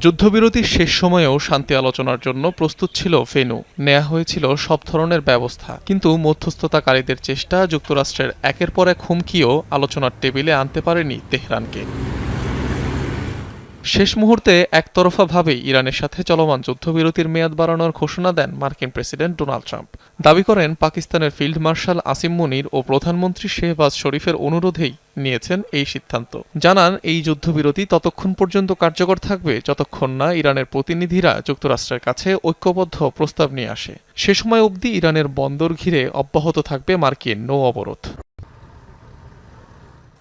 যুদ্ধবিরতির শেষ সময়েও শান্তি আলোচনার জন্য প্রস্তুত ছিল ভেন্যু, নেওয়া হয়েছিল সব ধরনের ব্যবস্থা। কিন্তু মধ্যস্থতাকারীদের চেষ্টা, যুক্তরাষ্ট্রের একের পর এক হুমকিও আলোচনার টেবিলে আনতে পারেনি তেহরানকে। শেষ মুহূর্তে একতরফাভাবেই ইরানের সাথে চলমান যুদ্ধবিরতির মেয়াদ বাড়ানোর ঘোষণা দেন মার্কিন প্রেসিডেন্ট ডোনাল্ড ট্রাম্প। দাবি করেন পাকিস্তানের ফিল্ড মার্শাল আসিম মুনির ও প্রধানমন্ত্রী শেহবাজ শরীফের অনুরোধেই নিয়েছেন এই সিদ্ধান্ত। জানান, এই যুদ্ধবিরতি ততক্ষণ পর্যন্ত কার্যকর থাকবে যতক্ষণ না ইরানের প্রতিনিধিরা যুক্তরাষ্ট্রের কাছে ঐক্যবদ্ধ প্রস্তাব নিয়ে আসে। সে সময় অবধি ইরানের বন্দর ঘিরে অব্যাহত থাকবে মার্কিন নৌ অবরোধ।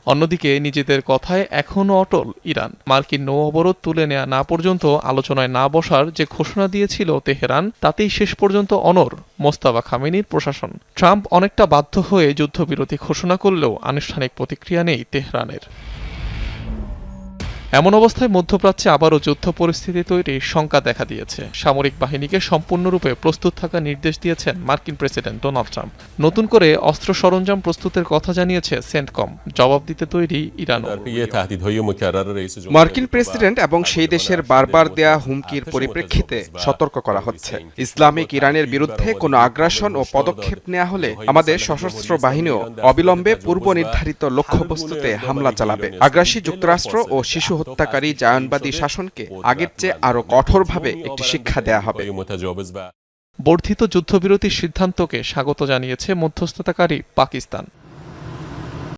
অন্যদিকে নিজেদের কথায় এখনও অটল ইরান। মার্কিন নৌ অবরোধ তুলে নেওয়া না পর্যন্ত আলোচনায় না বসার যে ঘোষণা দিয়েছিল তেহরান, তাতেই শেষ পর্যন্ত অনড় মোস্তাফা খামেনির প্রশাসন। ট্রাম্প অনেকটা বাধ্য হয়ে যুদ্ধবিরতি ঘোষণা করলেও আনুষ্ঠানিক প্রতিক্রিয়া নেই তেহরানের। এমন অবস্থায় মধ্যপ্রাচ্যে আবারও যুদ্ধ পরিস্থিতি তৈরির শঙ্কা দেখা দিয়েছে। সামরিক বাহিনীকে সম্পূর্ণরূপে প্রস্তুত থাকার নির্দেশ দিয়েছেন মার্কিন প্রেসিডেন্ট ডোনাল্ড ট্রাম্প। নতুন করে অস্ত্র সরঞ্জাম প্রস্তুতের কথা জানিয়েছে সেন্টকম। জবাব দিতে তৈরি ইরানও। মার্কিন প্রেসিডেন্ট এবং সেই দেশের বারবার দেয়া হুমকির পরিপ্রেক্ষিতে সতর্ক করা হচ্ছে, ইসলামিক ইরানের বিরুদ্ধে কোনো আগ্রাসন ও পদক্ষেপ নেওয়া হলে আমাদের সশস্ত্র বাহিনীও অবিলম্বে পূর্ব নির্ধারিত লক্ষ্যবস্তুতে হামলা চালাবে। আগ্রাসী যুক্তরাষ্ট্র ও শিশু হত্যাকারী জায়নবাদী শাসনকে আগের চেয়ে আরও কঠোরভাবে একটি শিক্ষা দেয়া হবে। বর্ধিত যুদ্ধবিরতির সিদ্ধান্তকে স্বাগত জানিয়েছে মধ্যস্থতাকারী পাকিস্তান।